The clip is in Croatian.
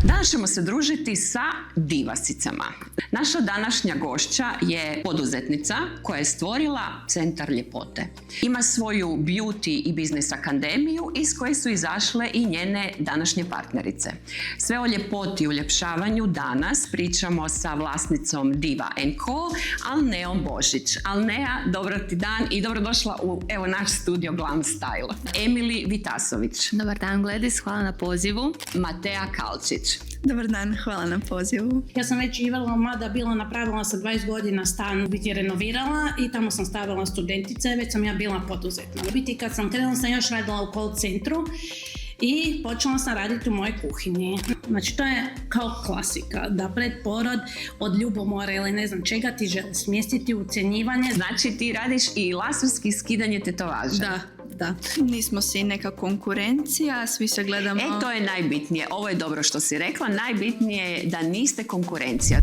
Danas ćemo se družiti sa divasicama. Naša današnja gošća je poduzetnica koja je stvorila Centar ljepote. Ima svoju beauty i biznis akademiju iz koje su izašle i njene današnje partnerice. Sve o ljepoti i uljepšavanju danas pričamo sa vlasnicom Diva & Co, Alneom Božić. Alnea, dobar ti dan i dobrodošla u naš studio Glam Style. Emily Vitasović. Dobar dan Gledis, hvala na pozivu. Matea Kalčić. Dobar dan, hvala na pozivu. Ja sam već živjela mada bila napravila sa 20 godina stan, biti renovirala i tamo sam stavila studentice, već sam ja bila poduzetna. Biti kad sam krenula sam još radila u call centru i počela sam raditi u mojoj kuhinji. Znači to je kao klasika, da pred porod od ljubomora ili ne znam čega ti želi smjestiti ucjenjivanje. Znači ti radiš i laserski skidanje tetovaža. Da. Nismo si neka konkurencija, svi se gledamo... To je najbitnije. Ovo je dobro što si rekla. Najbitnije je da niste konkurencija.